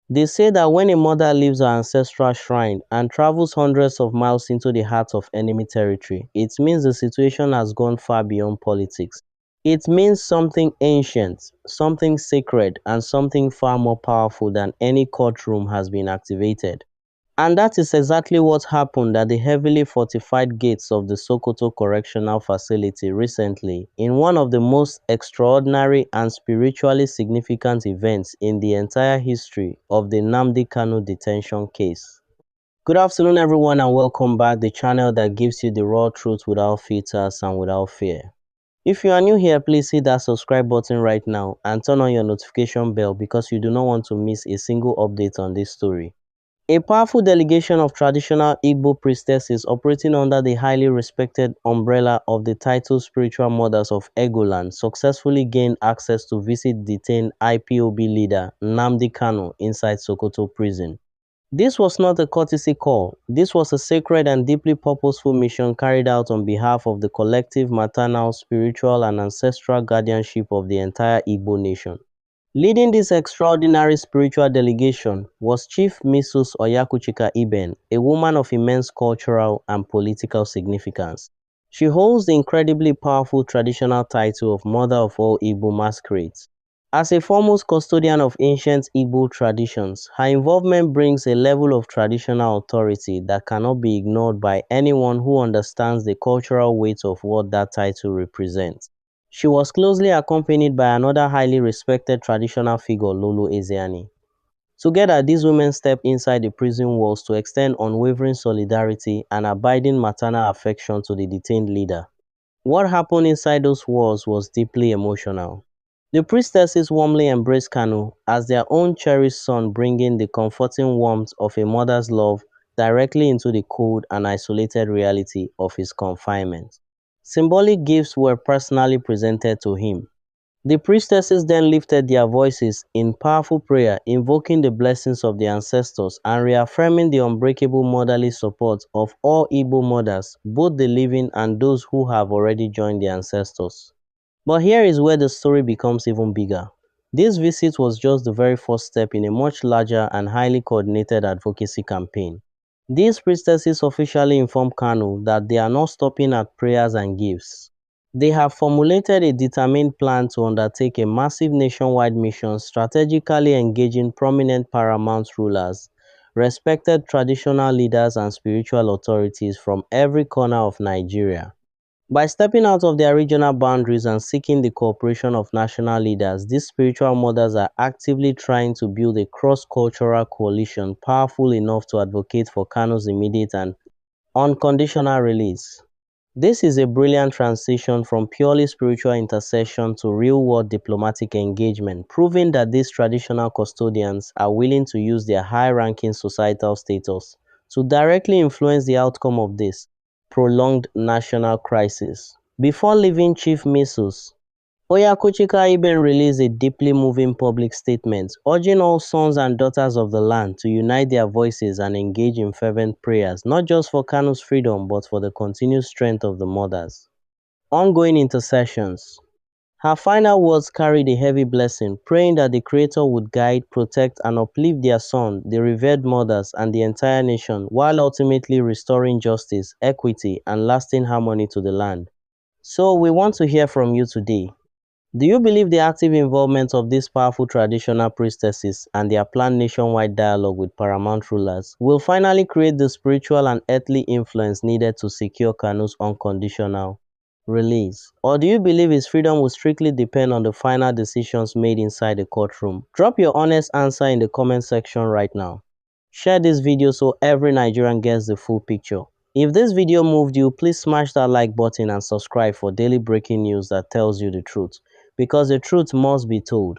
They say that when a mother leaves her ancestral shrine and travels hundreds of miles into the heart of enemy territory, it means the situation has gone far beyond politics. It means something ancient, something sacred, and something far more powerful than any courtroom has been activated. And that is exactly what happened at the heavily fortified gates of the Sokoto Correctional Facility recently, in one of the most extraordinary and spiritually significant events in the entire history of the Nnamdi Kanu detention case. Good afternoon, everyone, and welcome back, the channel that gives you the raw truth without filters and without fear. If you are new here, please hit that subscribe button right now and turn on your notification bell because you do not want to miss a single update on this story. A powerful delegation of traditional Igbo priestesses operating under the highly respected umbrella of the titled spiritual mothers of Egoland successfully gained access to visit detained IPOB leader Nnamdi Kanu inside Sokoto prison. This was not a courtesy call. This was a sacred and deeply purposeful mission carried out on behalf of the collective maternal, spiritual, and ancestral guardianship of the entire Igbo nation. Leading this extraordinary spiritual delegation was Chief Mrs. Oyakuchika Iben, a woman of immense cultural and political significance. She holds the incredibly powerful traditional title of Mother of all Igbo Masquerades. As a foremost custodian of ancient Igbo traditions, her involvement brings a level of traditional authority that cannot be ignored by anyone who understands the cultural weight of what that title represents. She was closely accompanied by another highly respected traditional figure, Lolo Ezeani. Together, these women stepped inside the prison walls to extend unwavering solidarity and abiding maternal affection to the detained leader. What happened inside those walls was deeply emotional. The priestesses warmly embraced Kanu as their own cherished son, bringing the comforting warmth of a mother's love directly into the cold and isolated reality of his confinement. Symbolic gifts were personally presented to him. The priestesses then lifted their voices in powerful prayer, invoking the blessings of the ancestors and reaffirming the unbreakable motherly support of all Igbo mothers, both the living and those who have already joined the ancestors. But here is where the story becomes even bigger. This visit was just the very first step in a much larger and highly coordinated advocacy campaign. These priestesses officially informed Kanu that they are not stopping at prayers and gifts. They have formulated a determined plan to undertake a massive nationwide mission strategically engaging prominent paramount rulers, respected traditional leaders and spiritual authorities from every corner of Nigeria. By stepping out of their regional boundaries and seeking the cooperation of national leaders, these spiritual mothers are actively trying to build a cross-cultural coalition powerful enough to advocate for Kanu's immediate and unconditional release. This is a brilliant transition from purely spiritual intercession to real-world diplomatic engagement, proving that these traditional custodians are willing to use their high-ranking societal status to directly influence the outcome of this prolonged national crisis. Before leaving Chief Mrs. Oyakuchika Iben released a deeply moving public statement, urging all sons and daughters of the land to unite their voices and engage in fervent prayers, not just for Kanu's freedom, but for the continued strength of the mothers. Ongoing intercessions. Her final words carried a heavy blessing, praying that the Creator would guide, protect, and uplift their son, the revered mothers, and the entire nation, while ultimately restoring justice, equity, and lasting harmony to the land. So we want to hear from you today. Do you believe the active involvement of these powerful traditional priestesses and their planned nationwide dialogue with paramount rulers will finally create the spiritual and earthly influence needed to secure Kanu's unconditional release? Or do you believe his freedom will strictly depend on the final decisions made inside the courtroom? Drop your honest answer in the comment section right now. Share this video so every Nigerian gets the full picture. If this video moved you, please smash that like button and subscribe for daily breaking news that tells you the truth. Because the truth must be told.